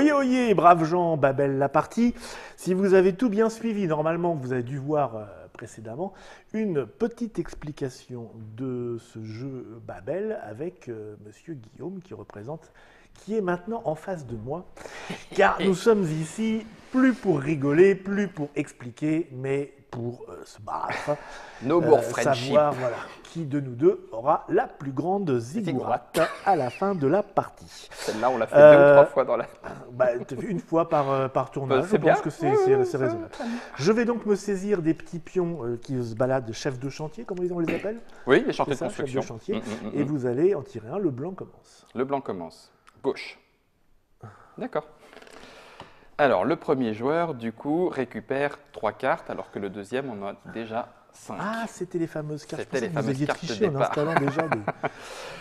Oyez, oyez, braves gens, Babel la partie. Si vous avez tout bien suivi, normalement, vous avez dû voir précédemment une petite explication de ce jeu Babel avec Monsieur Guillaume qui est maintenant en face de moi. Car nous sommes ici plus pour rigoler, plus pour expliquer, mais pour se battre. No more friendship. Savoir voilà, qui de nous deux aura la plus grande ziggourate à la fin de la partie. Celle-là, on l'a fait 2 ou 3 fois dans la... Une fois par tournage, je bien. pense que c'est raisonnable. Je vais donc me saisir des petits pions qui se baladent, chefs de chantier, comment on les appelle? Oui, les chantiers de chefs construction. de chantier. Et vous allez en tirer un, le blanc commence. Le blanc commence. Gauche. D'accord. Alors, le premier joueur, du coup, récupère 3 cartes, alors que le deuxième, on en a déjà 5. Ah, c'était les fameuses cartes. C'était les Vous fameuses aviez cartes de triché en départ. installant déjà des...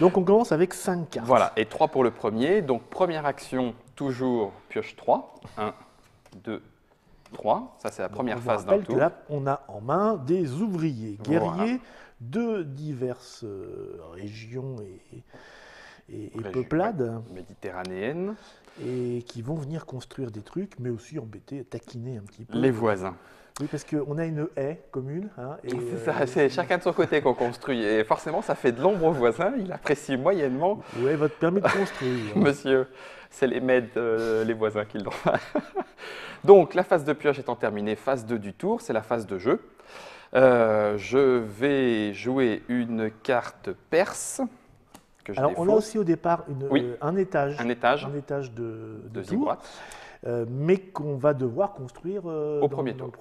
Donc, on commence avec 5 cartes. Voilà, et 3 pour le premier. Donc, première action, toujours pioche 3. 1, 2, 3. Ça, c'est la première phase d'un tour. Que là, on a en main des ouvriers guerriers Voilà. de diverses régions et peuplades. Méditerranéenne. Et qui vont venir construire des trucs, mais aussi embêter, taquiner un petit peu. Les voisins. Oui, parce qu'on a une haie commune. Hein, C'est ça, c'est chacun de son côté qu'on construit. Et forcément, ça fait de l'ombre aux voisins. Il apprécie moyennement. Oui, votre permis de construire. Monsieur, c'est les MED, les voisins qui l'ont. Donc, la phase de pioche étant terminée, phase 2 du tour, c'est la phase de jeu. Je vais jouer une carte perse. Alors, on a aussi au départ un étage de tour, ziggourate. Mais qu'on va devoir construire au premier tour.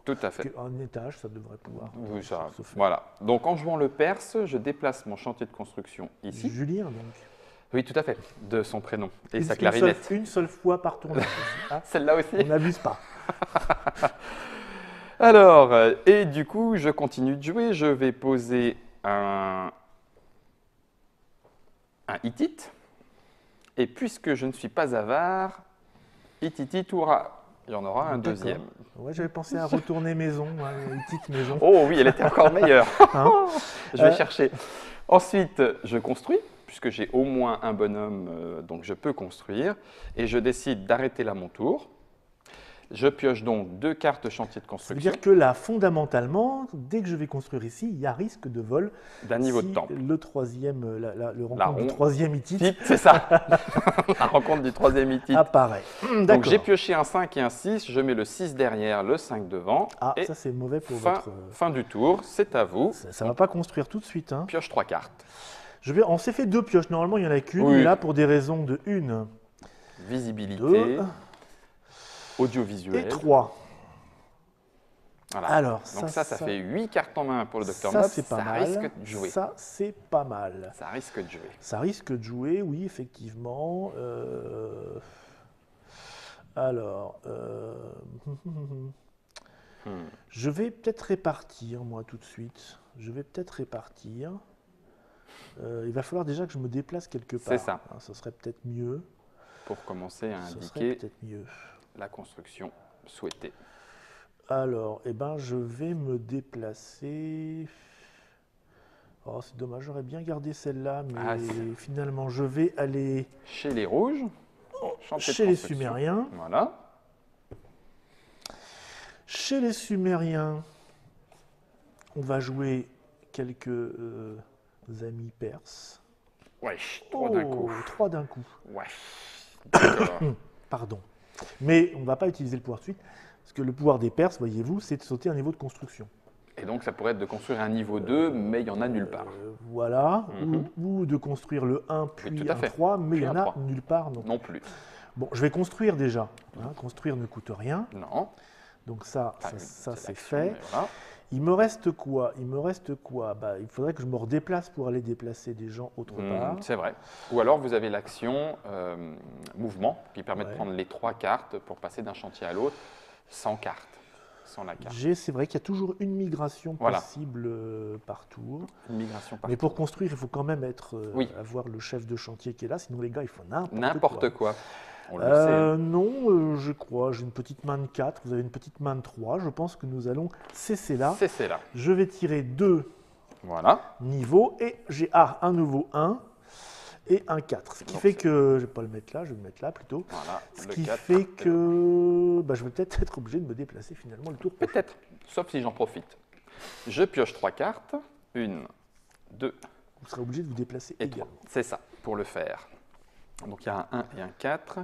Tout à fait. Un étage, ça devrait pouvoir se faire. Voilà. Donc, en jouant le perse, je déplace mon chantier de construction ici. Julien, donc. Oui, tout à fait, de son prénom et sa clarinette. Une seule fois par tournage. Hein. Celle-là aussi. On n'abuse pas. Alors, et du coup, je continue de jouer. Je vais poser un hittite. Et puisque je ne suis pas avare, hittite toura. Il y en aura un deuxième. Ouais, j'avais pensé à retourner maison, hittite maison. Oh oui, elle était encore meilleure. Hein je vais chercher. Ensuite, je construis, puisque j'ai au moins un bonhomme, donc je peux construire. Et je décide d'arrêter là mon tour. Je pioche donc 2 cartes chantier de construction. Ça veut dire que là, fondamentalement, dès que je vais construire ici, il y a risque de vol. D'un niveau de temple. Le troisième, le rencontre du troisième hittite. C'est ça. La rencontre du troisième hittite apparaît. Donc j'ai pioché un 5 et un 6, je mets le 6 derrière, le 5 devant. Ah, et ça c'est mauvais pour fin du tour, c'est à vous. Ça ne va pas construire tout de suite. Hein. Pioche 3 cartes. On s'est fait 2 pioches, normalement il n'y en a qu'une. Oui. Là, pour des raisons de visibilité. 2. Audiovisuel. Et 3. Voilà. Alors, donc ça fait 8 cartes en main pour le Dr Mob. Ça risque de jouer. Ça, c'est pas mal. Ça risque de jouer. Ça risque de jouer, oui, effectivement. Alors, je vais peut-être répartir, moi, tout de suite. Il va falloir déjà que je me déplace quelque part. C'est ça. Ça serait peut-être mieux. Pour commencer à indiquer mieux. La construction souhaitée. Alors, je vais me déplacer. Oh, c'est dommage, j'aurais bien gardé celle-là, mais finalement, je vais aller... Chez les rouges. Chez les Sumériens. Voilà. Chez les Sumériens, on va jouer quelques amis perses. Wesh, 3 d'un coup. 3 d'un coup. Wesh, d'accord. Pardon. Mais on ne va pas utiliser le pouvoir de suite, parce que le pouvoir des Perses, voyez-vous, c'est de sauter un niveau de construction. Et donc, ça pourrait être de construire un niveau 2, mais il n'y en a nulle part. Voilà, ou de construire le 1, puis un 3, mais il n'y en a nulle part non plus. Bon, je vais construire déjà. Hein, construire ne coûte rien. Non. Donc ça c'est fait. Voilà. Il me reste quoi? Il faudrait que je me redéplace pour aller déplacer des gens autre part. C'est vrai. Ou alors vous avez l'action mouvement qui permet de prendre les 3 cartes pour passer d'un chantier à l'autre sans carte, sans la carte. C'est vrai qu'il y a toujours une migration possible par tour. Une migration par Mais pour construire, il faut quand même avoir le chef de chantier qui est là, sinon les gars, ils font n'importe quoi. On le sait. Non, je crois. J'ai une petite main de 4, vous avez une petite main de 3. Je pense que nous allons cesser là. Je vais tirer 2 niveaux et j'ai un nouveau 1. et un 4. Ce qui Donc, fait que, je ne vais pas le mettre là, je vais le mettre là plutôt. Voilà, Ce le qui 4. fait que je vais peut-être être obligé de me déplacer finalement le tour prochain. Peut-être, sauf si j'en profite. Je pioche 3 cartes. 1, 2 Vous serez obligé de vous déplacer et 3. également. C'est ça, pour le faire. Donc il y a un 1 et un 4.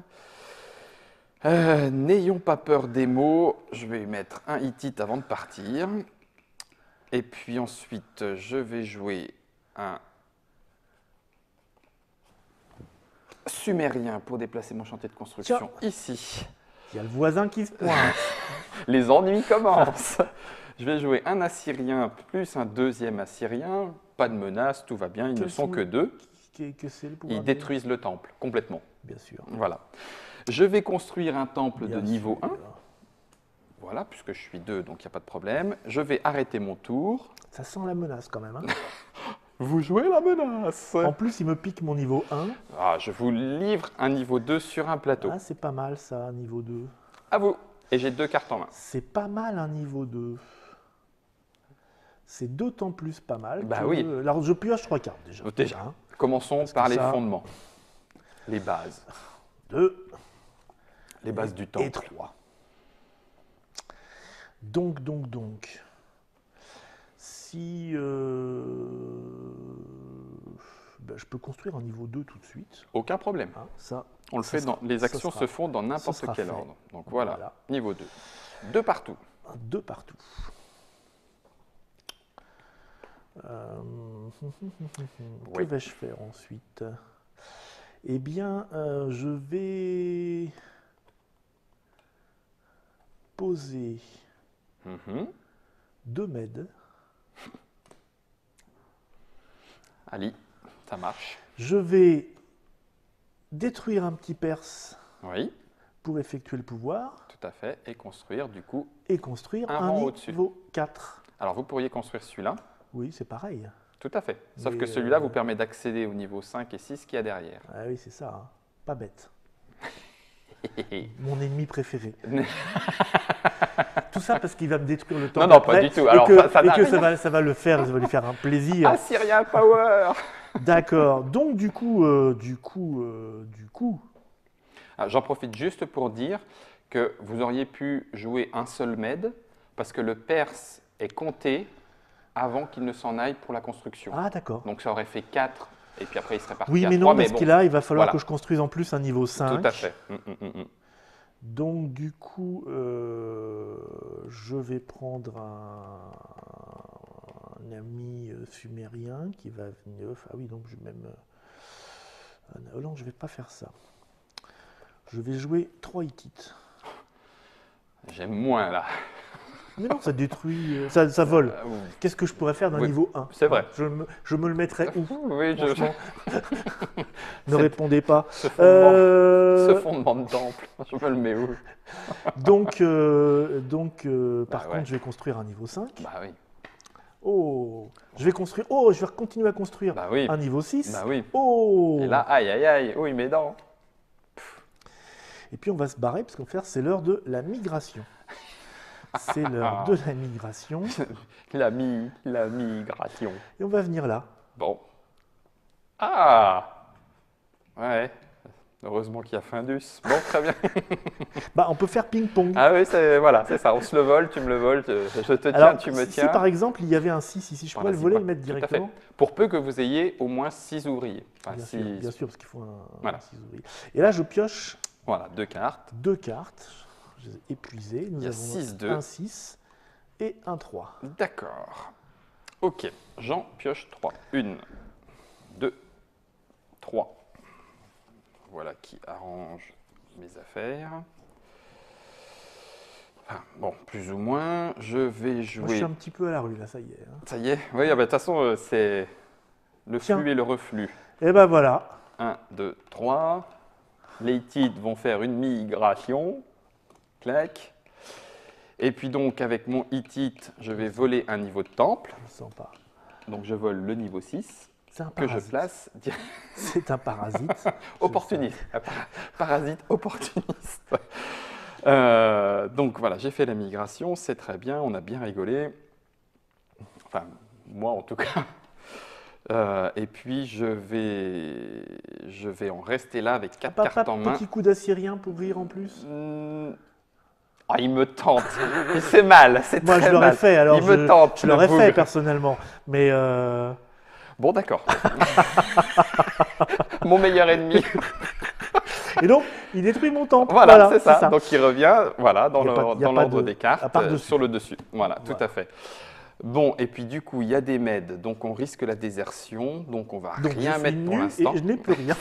N'ayons pas peur des mots. Je vais mettre un hit avant de partir. Et puis ensuite, je vais jouer un sumérien pour déplacer mon chantier de construction ici. Il y a le voisin qui se pointe. Les ennuis commencent. Je vais jouer un assyrien plus un deuxième assyrien. Pas de menace, tout va bien, ils ne sont que 2. Que c'est le pouvoir Ils des- détruisent le temple complètement. Bien sûr. Voilà. Je vais construire un temple Bien de niveau sûr. 1. Voilà, puisque je suis 2, donc il n'y a pas de problème. Je vais arrêter mon tour. Ça sent la menace quand même. Hein. Vous jouez la menace. En plus, il me pique mon niveau 1. Ah, je vous livre un niveau 2 sur un plateau. Ah, c'est pas mal ça, niveau 2. À vous. Et j'ai 2 cartes en main. C'est pas mal un niveau 2. C'est d'autant plus pas mal. Bah que... oui. Alors, je pioche 3 cartes déjà. Déjà. Hein. Commençons Parce que par les ça- fondements. Les bases. 2 Les bases du et temple. 3. Donc. Si je peux construire un niveau 2 tout de suite. Aucun problème. Hein, ça, On le ça fait sera- dans. Les ça actions sera- se font dans n'importe sera quel fait. ordre. Donc voilà. Voilà. Niveau 2. 2 partout. 2 partout. Que Oui. vais-je faire ensuite? Eh bien, je vais poser Mhm. 2 mèdes. Ali, ça marche. Je vais détruire un petit perse Oui, pour effectuer le pouvoir tout à fait. Et construire du coup. et construire Un un rang au-dessus. niveau 4. Alors vous pourriez construire celui-là. Oui, c'est pareil. Tout à fait. Sauf Mais, que celui-là vous permet d'accéder au niveau 5 et 6 qu'il y a derrière. Ah oui, c'est ça. Hein. Pas bête. Mon ennemi préféré. Tout ça parce qu'il va me détruire le temps. Non, non, pas du tout. Alors, ça n'a rien. Ça va le faire, ça va lui faire un plaisir. Assyrien Power. D'accord. Donc du coup, Ah, j'en profite juste pour dire que vous auriez pu jouer un seul med parce que le Perse est compté avant qu'il ne s'en aille pour la construction. ah d'accord. Donc ça aurait fait 4 et puis après il serait parti Oui, à mais 3. non, parce bon, qu'il a, il va falloir voilà. que je construise en plus un niveau 5. Tout à fait. Donc du coup, je vais prendre un ami sumérien qui va venir. Ah oui, donc je vais même. Oh non, je vais pas faire ça. Je vais jouer 3 Hittites. J'aime moins là. Mais non, ça détruit, ça vole. Qu'est-ce que je pourrais faire d'un Oui, niveau 1? c'est vrai. Je me le mettrais où? Oui, Franchement, ne répondez pas. ce fondement, ce Euh, fondement de temple, je me le mets où? donc, par Bah contre, ouais. je vais construire un niveau 5. Bah oui, Oh, je vais continuer à construire bah oui, un niveau 6. bah oui. Oh. Et là, aïe aïe aïe, oui mes dents. Et puis on va se barrer parce qu'en fait, c'est l'heure de la migration. C'est l'heure de la migration. La migration. Et on va venir là. Bon. Ah! Ouais. Heureusement qu'il y a Findus. Bon, très bien. Bah, on peut faire ping-pong. Ah oui, voilà, c'est ça. On se le vole, tu me le voles, je te tiens, Alors, tu me si tiens. par exemple, il y avait un 6 ici, je pourrais Voilà, le voler et c'est le mettre tout à fait. directement. Pour peu que vous ayez au moins 6 ouvriers. Enfin, Bien sûr, parce qu'il faut un Voilà. 6 ouvriers. Et là, je pioche Voilà, 2 cartes. 2 cartes. Je les ai épuisées. Nous Il y a avons 6-2. un 6 et un 3. D'accord. Ok, j'en pioche 3. 1, 2, 3. Voilà qui arrange mes affaires. Enfin, bon, plus ou moins. Je vais Moi, je jouer. suis un petit peu à la rue, là, ça y est. Hein. Ça y est? Oui, ah bah, de toute façon, c'est le Tiens. flux et le reflux. Et ben voilà. 1, 2, 3. Les Hittites vont faire une migration. Clac. Et puis donc, avec mon Hittite, je vais voler un niveau de temple. Je ne sens pas. Donc, je vole le niveau 6 C'est un que je parasite. place. C'est un parasite. Opportuniste. Parasite opportuniste. Donc voilà, j'ai fait la migration, c'est très bien, on a bien rigolé. Enfin, moi en tout cas. Et puis, je vais en rester là avec 4 Pas cartes en main. petit coup d'assyrien pour rire en plus. Ah, il me tente. C'est mal, c'est Moi, très je l'aurais mal. fait, alors Il me tente, je le l'aurais fait bougre. personnellement. Mais Bon, d'accord. Mon meilleur ennemi. Et donc, il détruit mon temple. Voilà, c'est ça. Donc, il revient voilà, dans Il y a pas- il y a pas l'ordre de- des cartes, à part dessus. sur le dessus. Voilà, Voilà. tout à fait. Bon, et puis du coup, il y a des mèdes, donc on risque la désertion, donc on va Donc, rien je suis mettre pour nu l'instant. et je n'ai plus rien.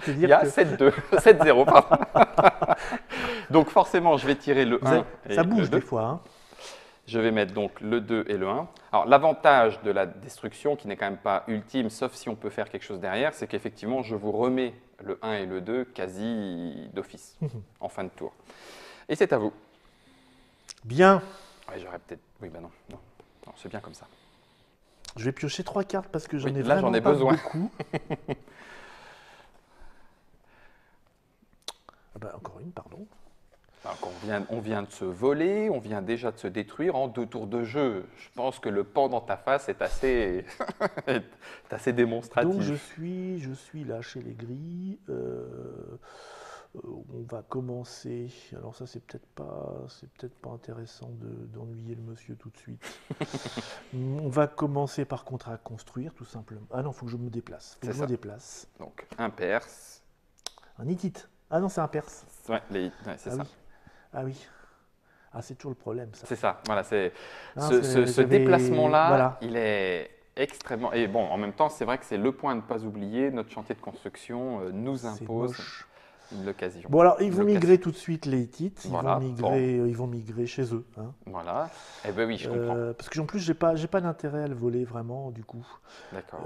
Il y a 7-2, 7-0, pardon. Donc forcément, je vais tirer le 1 et Ça le bouge 2. des fois. Hein. Je vais mettre donc le 2 et le 1. Alors l'avantage de la destruction, qui n'est quand même pas ultime, sauf si on peut faire quelque chose derrière, c'est qu'effectivement, je vous remets le 1 et le 2 quasi d'office, en fin de tour. Et c'est à vous. Bien. Ouais, j'aurais peut-être... Oui, ben non, non, non, c'est bien comme ça. Je vais piocher 3 cartes parce que j'en Oui, ai là, vraiment j'en ai pas besoin. beaucoup. Ah bah, encore une, pardon. Alors, on vient de se voler, on vient déjà de se détruire en 2 tours de jeu. Je pense que le pan dans ta face est assez, est assez démonstratif. Donc je suis là chez les gris. On va commencer. Alors ça c'est peut-être pas intéressant d'ennuyer le monsieur tout de suite. On va commencer par contre à construire tout simplement. Ah non, faut que je me déplace. Faut que je me déplace. Donc un perse. Un hittite. Ah non, c'est un perse. Ouais, c'est Ah ça. oui. Ah oui. Ah, c'est toujours le problème, ça. C'est ça. Voilà, Non, ce déplacement-là, voilà. il est extrêmement. Et bon, en même temps, c'est vrai que c'est le point à ne pas oublier. Notre chantier de construction nous C'est impose moche. l'occasion. Bon alors, ils vont migrer tout de suite les Hittites. Voilà, Ils vont migrer chez eux. Hein. Voilà. Eh ben oui, je comprends. Parce que en plus, j'ai pas d'intérêt à le voler vraiment, du coup. D'accord.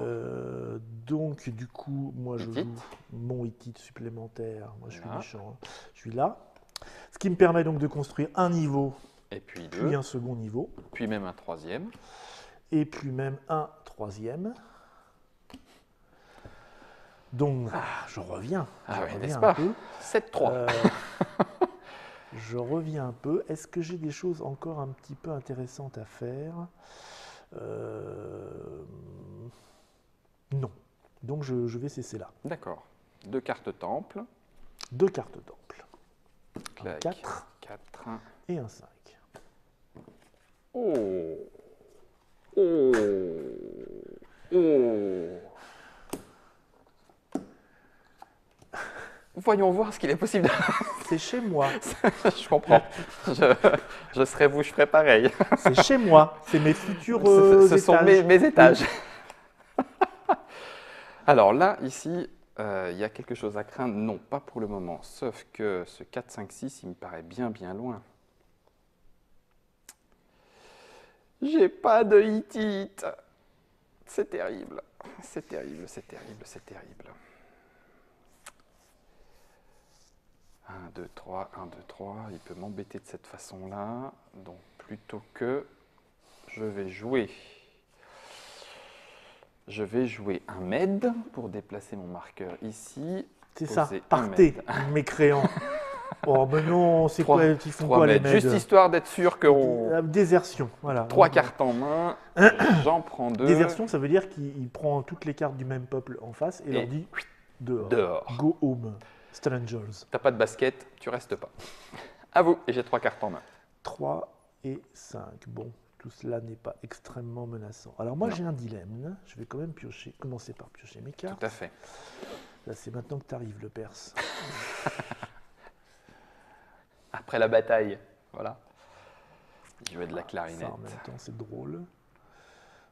Donc, du coup, moi, je Hittite. joue mon Hittite supplémentaire. Moi, je suis Voilà. méchant. Hein. Je suis là. Ce qui me permet donc de construire un niveau, Et puis puis 2, un second niveau, puis même un 3e. et puis même un troisième. Donc, je reviens. Ah Je ouais, reviens n'est-ce un pas peu. 7-3. Je reviens un peu. Est-ce que j'ai des choses encore un petit peu intéressantes à faire Non. Donc je vais cesser là. D'accord. 2 cartes temple. 2 cartes temple. Un Clac. 4 4. et un 5. Oh. Oh. Oh. Voyons voir ce qu'il est possible de... C'est chez moi. Je comprends. Je serais vous, je ferais pareil. C'est chez moi. C'est mes futurs Ce sont étages. mes étages. Alors là, ici, il y a quelque chose à craindre. Non, pas pour le moment. Sauf que ce 4, 5, 6, il me paraît bien loin. J'ai pas de hittite. C'est terrible. C'est terrible, c'est terrible, c'est terrible. 1, 2, 3, 1, 2, 3. Il peut m'embêter de cette façon-là. Donc, plutôt que je vais jouer un med pour déplacer mon marqueur ici. C'est ça. Poser un Partez, med. mécréants. Oh, mais non, c'est quoi? Ils font quoi, les mètres. meds? Juste histoire d'être sûr qu'on... Désertion, voilà. 3 cartes en main, j'en prends 2. Désertion, ça veut dire qu'il prend toutes les cartes du même peuple en face et leur dit dehors. Dehors. Go home, strangers. T'as pas de basket, tu restes pas. À vous, et j'ai 3 cartes en main. 3 et 5. Bon, tout cela n'est pas extrêmement menaçant. Alors moi, Non. j'ai un dilemme. Je vais quand même commencer par piocher mes cartes. Tout à fait. Là, c'est maintenant que tu arrives, le Perse. Après la bataille, voilà. Il jouait de la clarinette. Ça, en même temps, c'est drôle.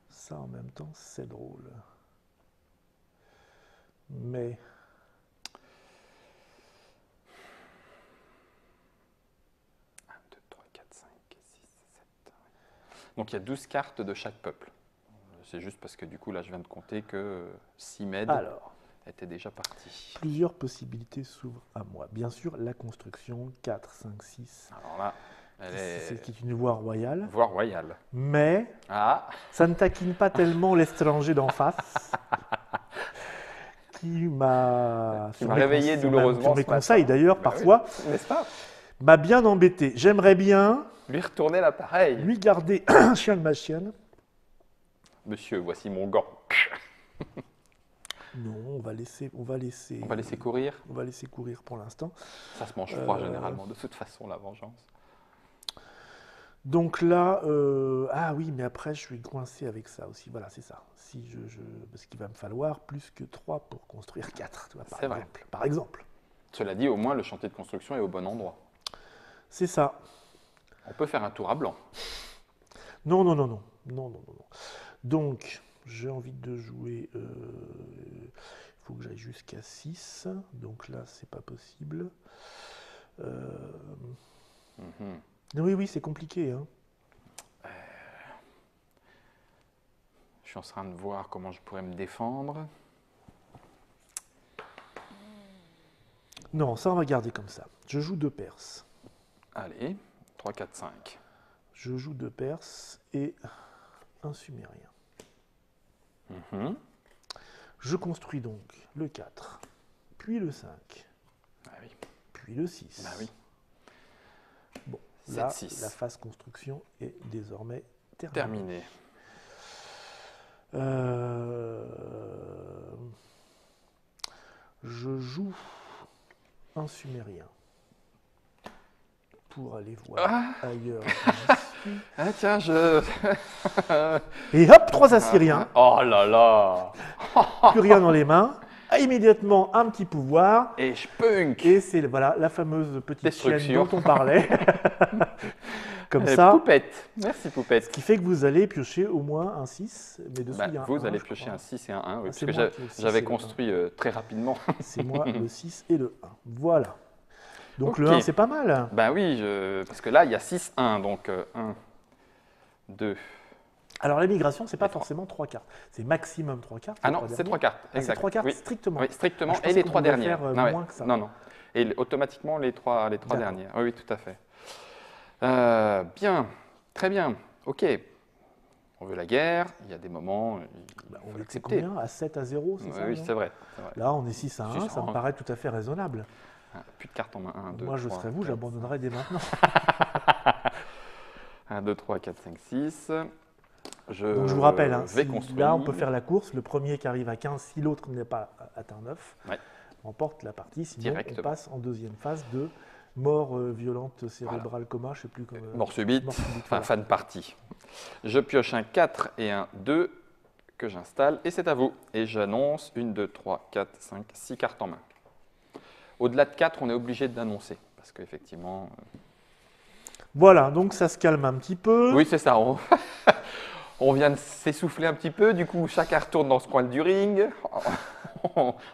Ça, en même temps, c'est drôle. Mais... 1, 2, 3, 4, 5, 6, 7. Donc il y a 12 cartes de chaque peuple. C'est juste parce que du coup, là, je viens de compter que 6 mèdes étaient déjà partis. Plusieurs possibilités s'ouvrent à moi. Bien sûr, la construction, 4, 5, 6. Alors là, C'est une voie royale. voie royale. Mais Ah, ça ne taquine pas tellement l'étranger d'en face. Qui m'a réveillé douloureusement sur mes ce matin. conseils d'ailleurs, Bah parfois, oui, n'est-ce pas? m'a bien embêté. J'aimerais bien Lui retourner l'appareil. lui garder un chien de ma chienne. Monsieur, voici mon gant. Non, on va laisser On va laisser courir. on va laisser courir pour l'instant. Ça se mange froid généralement, de toute façon, la vengeance. Donc là, ah oui, mais après, je suis coincé avec ça aussi. Voilà, c'est ça. Si parce qu'il va me falloir plus que 3 pour construire 4, tu vois, C'est vrai. Par exemple. Cela dit, au moins, le chantier de construction est au bon endroit. C'est ça. On peut faire un tour à blanc. Non, non, non, non. Non, non, non, non. Donc, j'ai envie de jouer. Il faut que j'aille jusqu'à 6. Donc là, c'est pas possible. Mhm. Oui, oui, c'est compliqué. Hein. Je suis en train de voir comment je pourrais me défendre. Non, ça, on va garder comme ça. Je joue 2 Perses. Allez, 3, 4, 5. Je joue 2 Perses et un Sumérien. Mhm. Je construis donc le 4, puis le 5, Ah oui, puis le 6. bah oui. Bon, 7, là, 6. la phase construction est désormais terminée. Terminé. Je joue un Sumérien pour aller voir ailleurs. Ah tiens, Et hop, 3 Assyriens, Oh là là. plus rien dans les mains. Immédiatement, un petit pouvoir. Et je punk. Et c'est voilà, la fameuse petite chienne Destruction. dont on parlait. Comme Eh, ça. Poupette. Merci Poupette. Ce qui fait que vous allez piocher au moins un 6, mais dessous Bah, il y a un vous 1, allez je piocher crois. un 6 et un 1, oui, Ah, parce c'est que moi qui ai le 6 et j'avais le construit très rapidement. C'est moi le 6 et le 1. Voilà. Donc le Ok. 1, c'est pas mal. Bah oui, parce que là, il y a 6, 1, donc 1, 2. Alors la migration, c'est pas Et trois. forcément 3 cartes. C'est maximum 3 cartes. Ah les non, trois c'est dernières. 3 cartes, Ah, c'est exact. 3 cartes Oui. strictement. Oui, strictement, Ah, je et pensais les qu'on 3 pouvait dernières. faire, Non, ouais. moins que ça. Non, non. Et automatiquement, les trois D'accord. dernières. Oui, oui, tout à fait. Bien, très bien. Ok. On veut la guerre, il y a des moments, Bah, il on faut était l'accepter. combien? À 7 à 0, c'est Oui, ça oui, non c'est vrai. Là, on est 6 à 1, 6 à ça me 1. paraît tout à fait raisonnable. Plus de cartes en main. 1, 2, Moi, 3, je serais vous, 4, j'abandonnerais dès maintenant. 1, 2, 3, 4, 5, 6. Donc je vous rappelle, hein, vais si- construire. là, on peut faire la course. Le premier qui arrive à 15, si l'autre n'est pas atteint 9, Ouais. remporte la partie. Sinon, Directement. on passe en deuxième phase de mort violente cérébrale coma, je ne sais plus comment. Mort subite, enfin voilà. fin de partie. Je pioche un 4 et un 2 que j'installe et c'est à vous. Et j'annonce 1, 2, 3, 4, 5, 6 cartes en main. Au-delà de 4, on est obligé d'annoncer parce qu'effectivement. Voilà, donc ça se calme un petit peu. Oui, c'est ça. On vient de s'essouffler un petit peu. Du coup, chacun retourne dans ce coin du ring.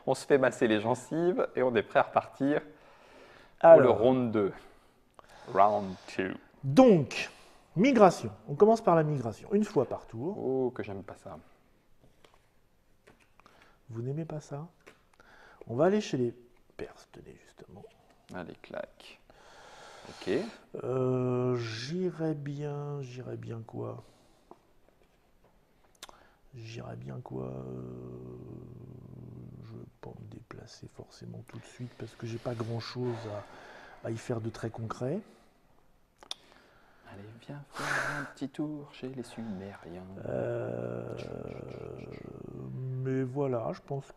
On se fait masser les gencives et on est prêt à repartir pour le Alors, round 2. Round 2. donc, migration. On commence par la migration, une fois par tour. Oh, que j'aime pas ça. Vous n'aimez pas ça? On va aller chez les Perses, tenez justement. Allez, clac. Ok. J'irais bien quoi? J'irais bien quoi? Je ne vais pas me déplacer forcément tout de suite parce que j'ai pas grand chose à y faire de très concret. Allez, viens faire un petit tour chez les Sumériens. Mais voilà, je pense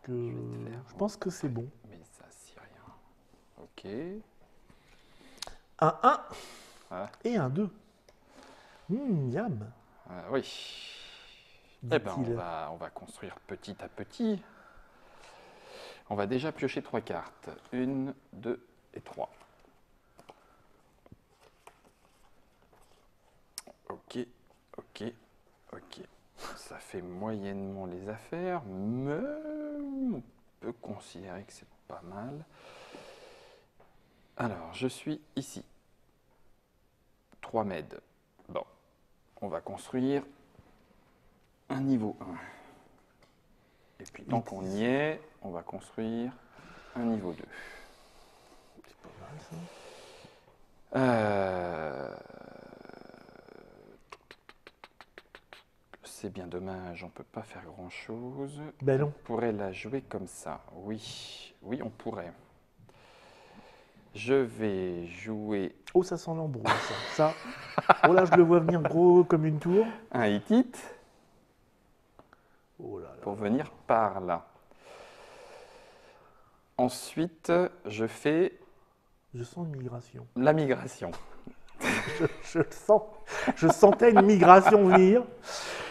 que c'est bon. Mais ça, c'est rien. Ok. Un 1 Ah. et un 2. Miam, Oui. Eh ben, dit-il. on va construire petit à petit. On va déjà piocher 3 cartes. 1, 2 et 3. Ok, ok, ok. Ça fait moyennement les affaires, mais on peut considérer que c'est pas mal. Alors, je suis ici. 3 mètres. Bon, on va construire un niveau 1. Et puis, tant qu'on y est, on va construire un niveau 2. C'est pas mal ça. C'est bien dommage, on ne peut pas faire grand-chose. Ben non. On pourrait la jouer comme ça. Oui, oui, on pourrait. Je vais jouer Oh, ça sent l'embrouille, ça. Oh là, je le vois venir gros comme une tour. un hittite. Oh là là. pour venir par là. Ensuite, je fais Je sens une migration. la migration. Je le sens. Je sentais une migration venir.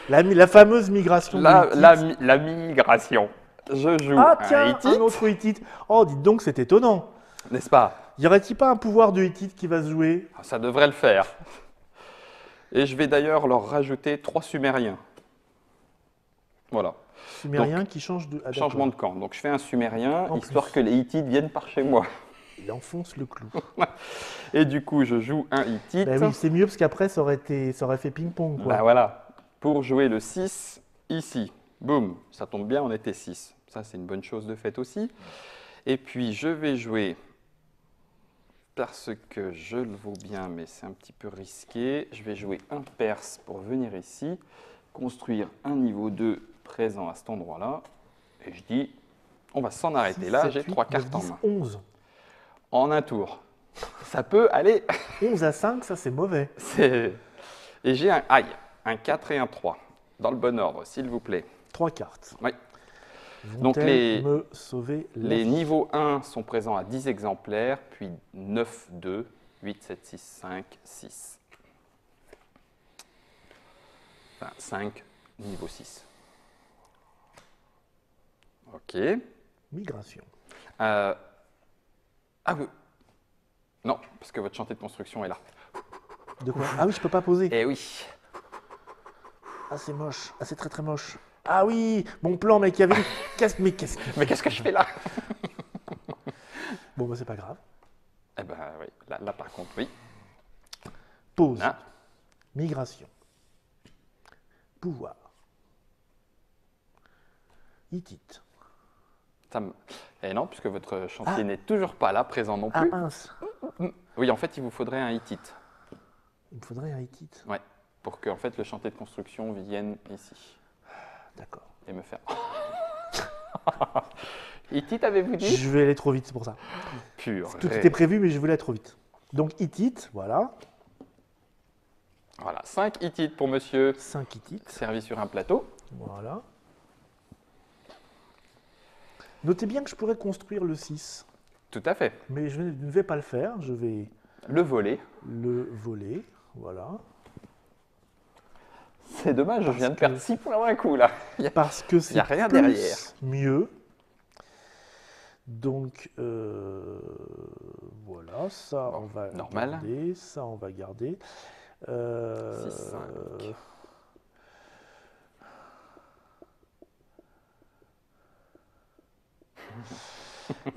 La fameuse migration de Hittite. La migration. Je joue Ah un tiens, Hittite, un autre Hittite. Oh, dites donc, c'est étonnant. n'est-ce pas? Y aurait-il pas un pouvoir de Hittite qui va se jouer? Ça devrait le faire. Et je vais d'ailleurs leur rajouter 3 Sumériens. Voilà. Sumérien qui change de... Ah, d'accord. Changement de camp. Donc je fais un Sumérien, En histoire plus. que les Hittites viennent par chez moi. Il enfonce le clou. Et du coup, je joue un Hittite. Ben oui, c'est mieux parce qu'après, ça aurait fait ping-pong, quoi. Bah voilà. Pour jouer le 6, ici. Boum, ça tombe bien, on était 6. Ça, c'est une bonne chose de fait aussi. Et puis, je vais jouer, parce que je le vaux bien, mais c'est un petit peu risqué, je vais jouer un Perse pour venir ici, construire un niveau 2 présent à cet endroit-là. Et je dis, on va s'en arrêter 6, là, 7, j'ai 8, 3 9, cartes en 10, main. 11. En un tour. Ça peut aller. 11 à 5, ça c'est mauvais. Et j'ai un 4 et un 3. Dans le bon ordre, s'il vous plaît. 3 cartes. Oui. Donc Vont-elles me sauver la les vie? niveaux 1 sont présents à 10 exemplaires, puis 9, 2, 8, 7, 6, 5, 6. Enfin, 5, niveau 6. Ok. Migration. Ah oui. Non, parce que votre chantier de construction est là. De quoi? Ah oui, je peux pas poser. Eh oui. Ah, c'est moche. Ah, c'est très très moche. Ah oui, mon plan, mec, il y avait une... Mais qu'est-ce qu'il Mais qu'est-ce que je fais là? Bon, bah, c'est pas grave. Eh ben oui, là par contre, oui. Pause. Là. Migration. Pouvoir. Hittite. Eh non, puisque votre chantier Ah. n'est toujours pas là, présent non Ah plus. mince. Oui, en fait, il vous faudrait un Hittite. Il me faudrait un Hittite. Ouais, pour que en fait, le chantier de construction vienne ici D'accord. et me faire. Hittite, avez-vous dit? Je vais aller trop vite, c'est pour ça. Pur. Tout était prévu, mais je voulais aller trop vite. Donc Hittite, voilà. Voilà, 5 Hittites pour monsieur, 5 Hittites. servis sur un plateau. Voilà. Notez bien que je pourrais construire le 6. Tout à fait. Mais je ne vais pas le faire. Je vais Le volet. le voler. Voilà. C'est dommage, je viens de que- perdre 6 points d'un coup là. Parce que c'est rien plus derrière. mieux. Donc, voilà. Ça, Bon, on va normal. garder. Ça, on va garder. 6, 5.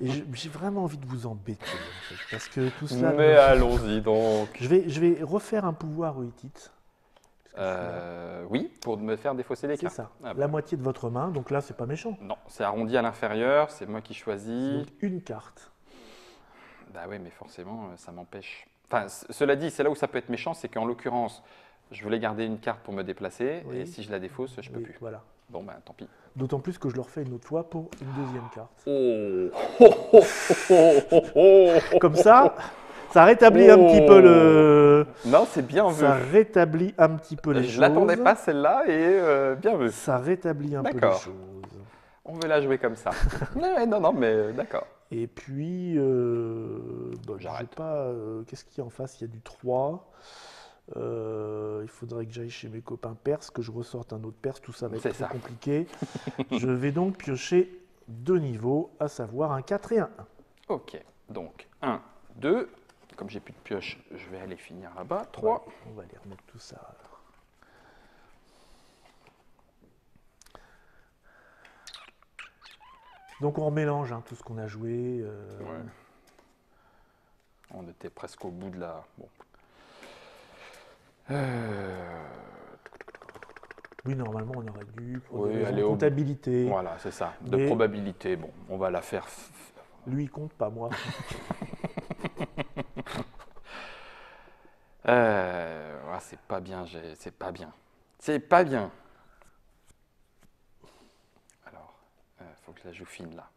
Et j'ai vraiment envie de vous embêter, en fait, parce que tout cela... Mais allons-y donc. Je vais refaire un pouvoir aux Hittites. Oui, pour me faire défausser les C'est cartes. ça. Ah bah. La moitié de votre main, donc là, c'est pas méchant. Non, c'est arrondi à l'inférieur, c'est moi qui choisis. Donc, une carte. Bah oui, mais forcément, ça m'empêche. Enfin, cela dit, c'est là où ça peut être méchant, c'est qu'en l'occurrence, je voulais garder une carte pour me déplacer, Oui. et si je la défausse, je peux Oui, plus. voilà. Bon, ben tant pis. D'autant plus que je le refais une autre fois pour une deuxième carte. Oh Comme ça rétablit un petit peu le... Non, c'est bien vu. Ça rétablit un petit peu les choses. Je l'attendais pas celle-là, et bien vu. Ça rétablit un peu les D'accord. choses. On veut la jouer comme ça. Non, mais d'accord. Et puis, bon, J'arrête. j'ai pas, qu'est-ce qu'il y a en face? Il y a du 3. Il faudrait que j'aille chez mes copains perses, que je ressorte un autre perse. Tout ça va être C'est très ça. compliqué. Je vais donc piocher 2 niveaux, à savoir un 4 et un 1. Ok, donc 1, 2. Comme j'ai plus de pioche, je vais aller finir là-bas. 3. Ouais, on va aller remettre tout ça. Alors. Donc on mélange tout ce qu'on a joué. Ouais. On était presque au bout de la... Bon. Oui, normalement, on aurait dû, pour Oui, des raisons aller de au- comptabilité. Voilà, c'est ça. De Mais- probabilité, bon, on va la faire... Lui, il compte pas, moi. Ouais, c'est pas bien, c'est pas bien. C'est pas bien. Alors, faut que je la joue fine, là.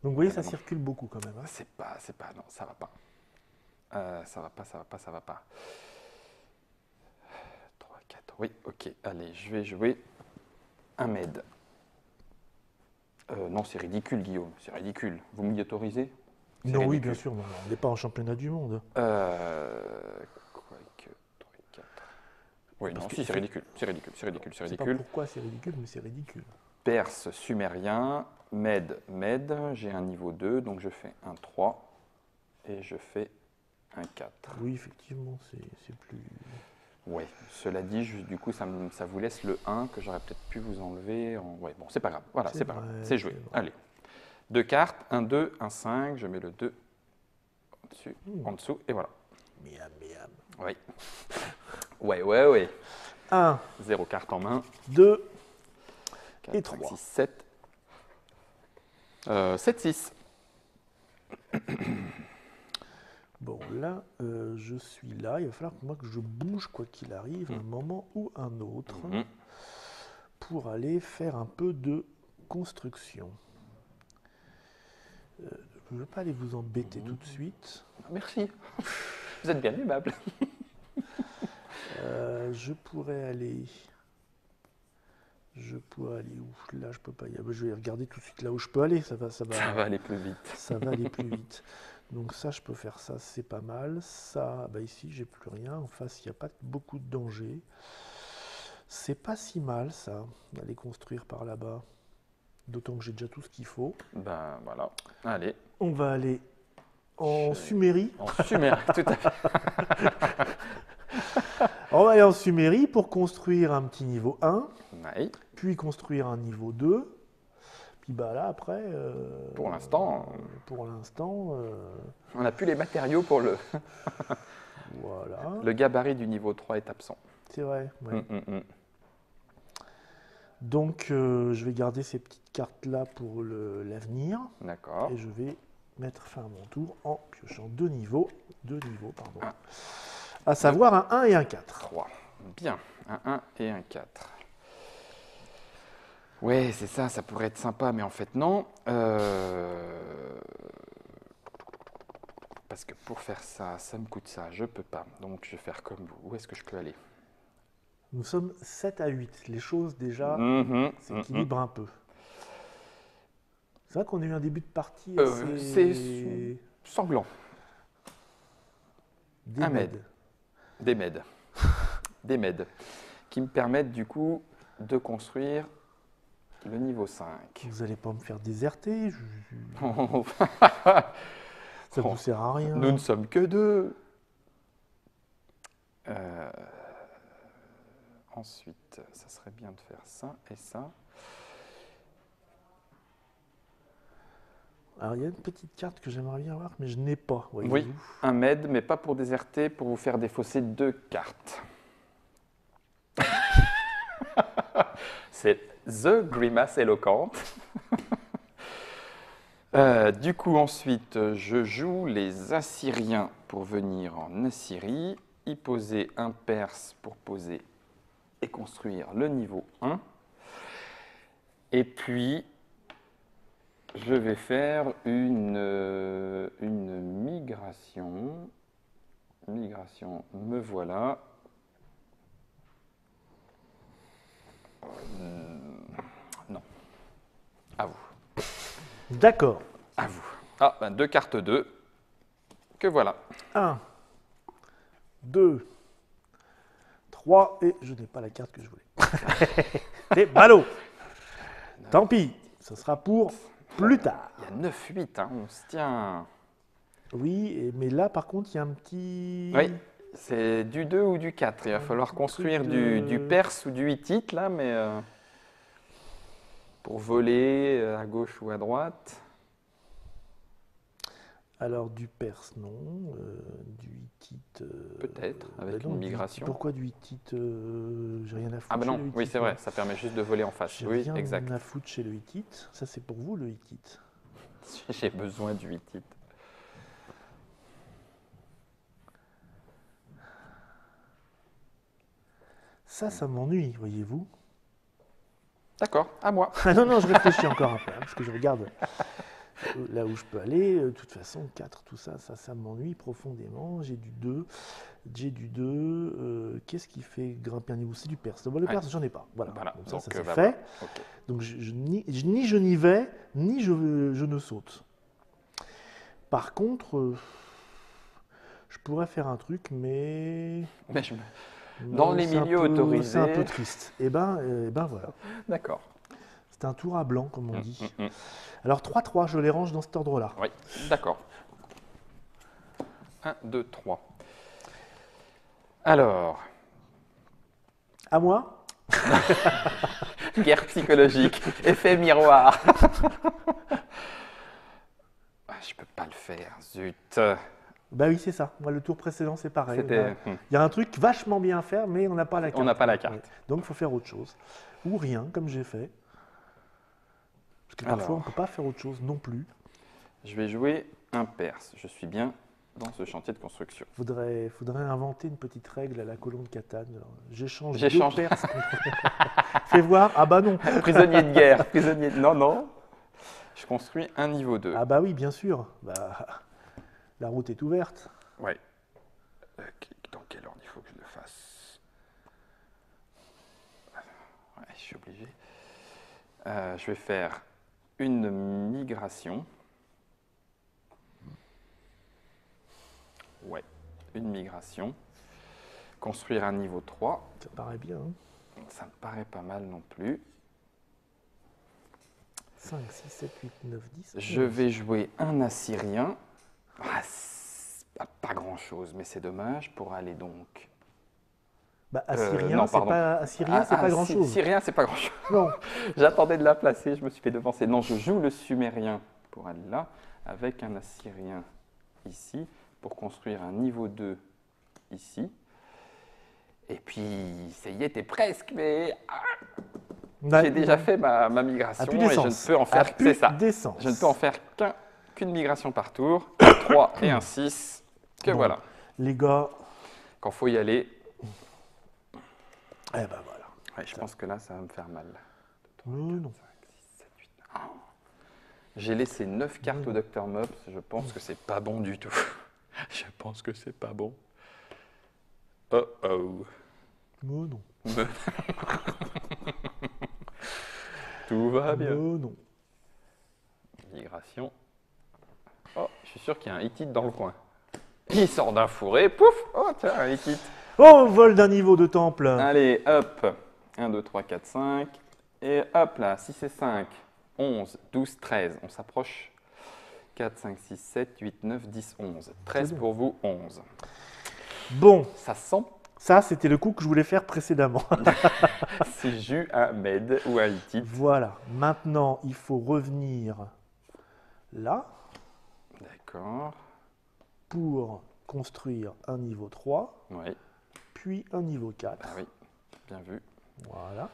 Donc vous voyez, Ah, ça non. circule beaucoup quand même. Hein. C'est pas, non, ça va pas. Ça va pas. 3, 4, Oui, ok. Allez, je vais jouer un med. Non, c'est ridicule, Guillaume. C'est ridicule. Vous m'y autorisez? C'est Non, oui, ridicule. bien sûr, non, on n'est pas en championnat du monde. Quoique, 3 et 4. Oui, Parce non, que si, c'est ridicule. C'est ridicule, c'est ridicule, c'est Je sais pas ridicule. pourquoi c'est ridicule, mais c'est ridicule. Perse, sumérien, med, med. J'ai un niveau 2, donc je fais un 3 et je fais un 4. Oui, effectivement, c'est plus... Oui, cela dit, du coup, ça vous laisse le 1 que j'aurais peut-être pu vous enlever. Ouais, bon, c'est pas grave. Voilà, c'est pas grave. C'est joué. Allez. 2 cartes, un 2, un 5. Je mets le 2 au-dessus, en dessous, et voilà. Miam, miam. Oui. Ouais. 1, 0 carte en main. 2 4, et 5, 3. 6, 7. 7, 6. Bon, là, je suis là. Il va falloir que moi que je bouge, quoi qu'il arrive, un moment ou un autre, pour aller faire un peu de construction. Je ne veux pas aller vous embêter tout de suite. Merci. Vous êtes bien aimable. Je pourrais aller où? Là, je peux pas y aller. Je vais regarder tout de suite là où je peux aller. Ça va aller plus vite. Ça va aller plus vite. Donc ça, je peux faire ça, c'est pas mal. Ça, bah ici, j'ai plus rien. En face, il n'y a pas beaucoup de danger. C'est pas si mal, ça, d'aller construire par là-bas. D'autant que j'ai déjà tout ce qu'il faut. Ben voilà. Allez. On va aller en Sumérie. En Sumérie, tout à fait. On va aller en Sumérie pour construire un petit niveau 1. Oui. Puis construire un niveau 2. Puis bah là, après... pour l'instant... on n'a plus les matériaux pour le... Voilà. Le gabarit du niveau 3 est absent. C'est vrai, ouais. Donc, je vais garder ces petites cartes-là pour l'avenir. D'accord. Et je vais mettre fin à mon tour en piochant deux niveaux, pardon. À savoir un 1 et un 4. 3. Bien. Un 1 et un 4. Ouais, c'est ça, ça pourrait être sympa, mais en fait, non. Parce que pour faire ça, ça me coûte ça, je peux pas. Donc, je vais faire comme vous. Où est-ce que je peux aller? Nous sommes 7 à 8. Les choses, déjà, s'équilibrent un peu. C'est vrai qu'on a eu un début de partie c'est sanglant. Des meds. Des meds. Des meds. Qui me permettent, du coup, de construire le niveau 5. Vous n'allez pas me faire déserter. Ça ne vous sert à rien. Nous ne sommes que deux. Ensuite, ça serait bien de faire ça et ça. Alors, il y a une petite carte que j'aimerais bien avoir, mais je n'ai pas. Oui, un med, mais pas pour déserter, pour vous faire défausser 2 cartes. C'est The Grimace éloquente. Du coup, ensuite, je joue les Assyriens pour venir en Assyrie, y poser un Perse pour poser et construire le niveau 1. Et puis, je vais faire une migration. Migration, me voilà. Non. À vous. D'accord. À vous. Ah, ben 2 cartes 2. Que voilà. 1, 2, 3, et je n'ai pas la carte que je voulais. C'est ballot. Tant pis, ce sera pour plus tard. Il y a 9-8, hein, on se tient. Oui, mais là, par contre, il y a un petit... Oui, c'est du 2 ou du 4. Il va falloir construire du perse ou du hittite, là, mais pour voler à gauche ou à droite. Alors, du perse, non. Du hittite... Peut-être, avec une migration. Pourquoi du hittite j'ai rien à foutre. Ah ben non, chez le oui, hittite, c'est vrai, ça permet juste de voler en face. J'ai Oui, rien exact. à foutre chez le hittite. Ça, c'est pour vous, le hittite. J'ai besoin du hittite. Ça m'ennuie, voyez-vous. D'accord, à moi. Ah non, je réfléchis encore un peu, hein, parce que je regarde. là où je peux aller. De toute façon, 4, tout ça, ça m'ennuie profondément. J'ai du 2. Qu'est-ce qui fait grimper un niveau? C'est du perse. Bon, le perse, j'en ai pas. Voilà. Donc, ça c'est bah, fait. voilà. Okay. Donc ni je n'y vais, ni je ne saute. Par contre, je pourrais faire un truc, mais dans les milieux autorisés. C'est un peu triste. Et ben voilà. D'accord. C'est un tour à blanc, comme on dit. Alors 3-3, je les range dans cet ordre-là. Oui, d'accord. 1, 2, 3. Alors. À moi? Guerre psychologique, effet miroir. Je peux pas le faire, zut. Bah oui, c'est ça. Moi, le tour précédent, c'est pareil. Il y a un truc vachement bien à faire, mais on n'a pas la carte. On n'a pas la carte. Ouais. Donc, il faut faire autre chose. Ou rien, comme j'ai fait. Parce que parfois, on ne peut pas faire autre chose non plus. Je vais jouer un perse. Je suis bien dans ce chantier de construction. Faudrait inventer une petite règle à la colonne de Catane. J'échange 2 perses. Fais voir. Ah bah non. Prisonnier de guerre. Non. Je construis un niveau 2. Ah bah oui, bien sûr. Bah, la route est ouverte. Ouais. Dans quel ordre il faut que je le fasse? Ouais, je suis obligé. Je vais faire une migration. Ouais, une migration. Construire un niveau 3. Ça paraît bien. Hein. Ça me paraît pas mal non plus. 5, 6, 7, 8, 9, 10. Je vais jouer un Assyrien. Pas grand-chose, mais c'est dommage. Pour aller donc... Bah, Assyrien, c'est pas grand-chose. Assyrien, c'est pas grand-chose. Non. J'attendais de la placer, je me suis fait devancer. Non, je joue le Sumérien pour aller là, avec un Assyrien ici, pour construire un niveau 2 ici. Et puis, ça y est, t'es presque, mais... J'ai déjà fait ma migration et je ne peux en faire c'est ça. Je ne peux en faire qu'une migration par tour. 3 et un 6. Voilà. Les gars. Quand il faut y aller. Eh ben voilà. Ouais, je pense que là, ça va me faire mal. 2, 3, 4, 5, 6, 7, 8. Oh. J'ai laissé 9 cartes au Dr Mops. Je pense que c'est pas bon du tout. Je pense que c'est pas bon. Oh oh. Non. Tout va bien. Non. Migration. Oh, je suis sûr qu'il y a un hit dans le coin. Il sort d'un fourré, pouf. Oh, tiens, un hit. Oh, vol d'un niveau de temple. Allez, hop. 1, 2, 3, 4, 5. Et hop là, 6 et 5. 11, 12, 13. On s'approche. 4, 5, 6, 7, 8, 9, 10, 11. 13 pour vous, 11. Bon. Ça sent. Ça, c'était le coup que je voulais faire précédemment. C'est Ju un med ou un hittite. Voilà. Maintenant, il faut revenir là. D'accord. Pour construire un niveau 3. Oui. Puis un niveau 4. Ah oui, bien vu. Voilà.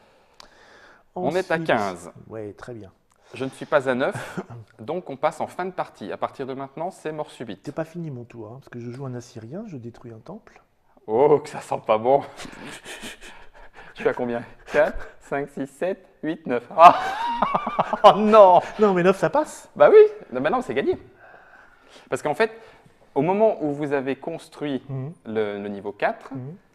On est à 15. Oui, très bien. Je ne suis pas à 9, donc on passe en fin de partie. À partir de maintenant, c'est mort subite. C'est pas fini mon tour, hein, parce que je joue un Assyrien, je détruis un temple. Oh, que ça sent pas bon. Je suis à combien? 4, 5, 6, 7, 8, 9. Oh non! Non, mais 9, ça passe. Bah oui, non, c'est gagné. Parce qu'en fait, au moment où vous avez construit le niveau 4,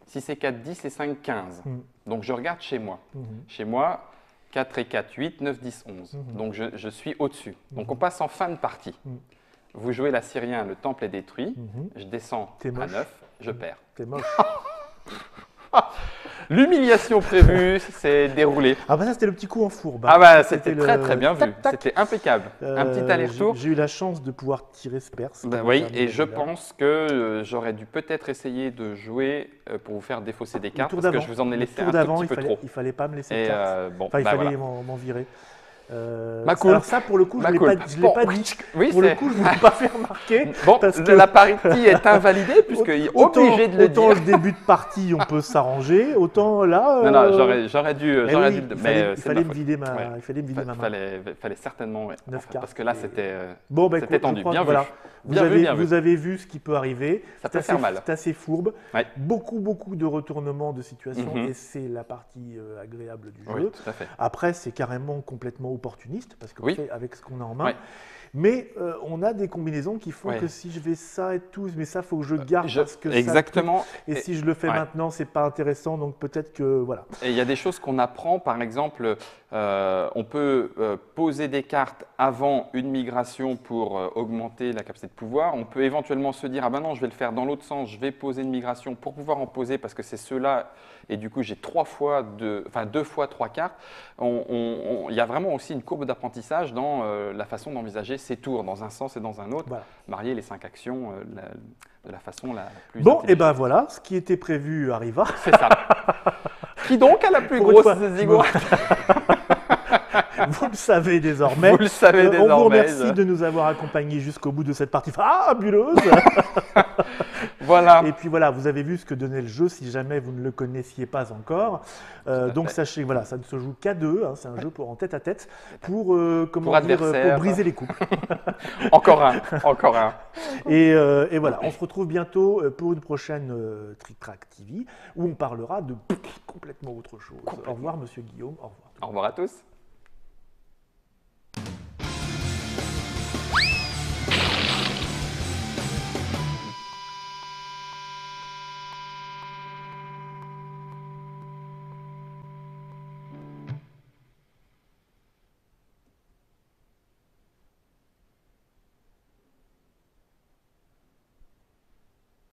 si c'est 4, 10 et 5, 15. Donc je regarde chez moi. Chez moi, 4 et 4, 8, 9, 10, 11. Donc je suis au-dessus. Donc on passe en fin de partie. Vous jouez l'Assyrien, le temple est détruit. Je descends à 9, je perds. T'es moche. L'humiliation prévue s'est déroulée. Ah bah ça c'était le petit coup en fourbe. Ah bah c'était très bien vu, c'était impeccable. Un petit aller-retour. J'ai eu la chance de pouvoir tirer ce perse. Bah oui, et je pense que j'aurais dû peut-être essayer de jouer pour vous faire défausser des cartes parce que je vous en ai laissé un tout petit peu trop. Il fallait pas me laisser de cartes. Bon, enfin, il fallait m'en virer. Alors ça, pour le coup, je ne l'ai pas dit. Oui, pour le coup, je ne vous l'ai pas fait remarquer. Bon, parce que la partie est invalidée puisqu'il est obligé de le dire. Autant le début de partie, on peut s'arranger. Autant là... Non, j'aurais dû... il fallait me vider ma main. Il fallait certainement... 9 cartes. Parce que là, c'était tendu. Bien vu. Vous avez vu ce qui peut arriver. Ça peut faire mal. C'est assez fourbe. Ouais. Beaucoup de retournements de situation et c'est la partie agréable du jeu. Oui, tout à fait. Après, c'est carrément complètement opportuniste, parce qu'on Oui. fait avec ce qu'on a en main. Ouais. Mais on a des combinaisons qui font Ouais. que si je vais ça et tout, mais ça, il faut que je garde parce que Exactement. ça. Et si je le fais ouais. maintenant, c'est pas intéressant, donc peut-être que voilà. Et il y a des choses qu'on apprend, par exemple, on peut poser des cartes avant une migration pour augmenter la capacité de pouvoir. On peut éventuellement se dire, ah ben non, je vais le faire dans l'autre sens, je vais poser une migration pour pouvoir en poser parce que c'est ceux-là, et du coup j'ai deux fois trois cartes. Il y a vraiment aussi une courbe d'apprentissage dans la façon d'envisager ces tours, dans un sens et dans un autre, Voilà. marier les 5 actions de la façon la plus Bon, et intelligente. ben voilà, ce qui était prévu arriva. C'est ça. Qui donc a la plus Pour une grosse fois, ziggourate? Vous le savez désormais. Vous le savez On vous désormais. remercie de nous avoir accompagnés jusqu'au bout de cette partie fabuleuse. Voilà. Et puis voilà, vous avez vu ce que donnait le jeu si jamais vous ne le connaissiez pas encore. Donc fait. sachez que voilà, ça ne se joue qu'à deux. Hein, c'est un jeu pour en tête à tête pour Pour adversaire. pour briser les couples. Encore un, encore un. Et voilà, on se retrouve bientôt pour une prochaine Trick Track TV où on parlera de complètement autre chose. Au revoir, Monsieur Guillaume. Au revoir. Au revoir à tous.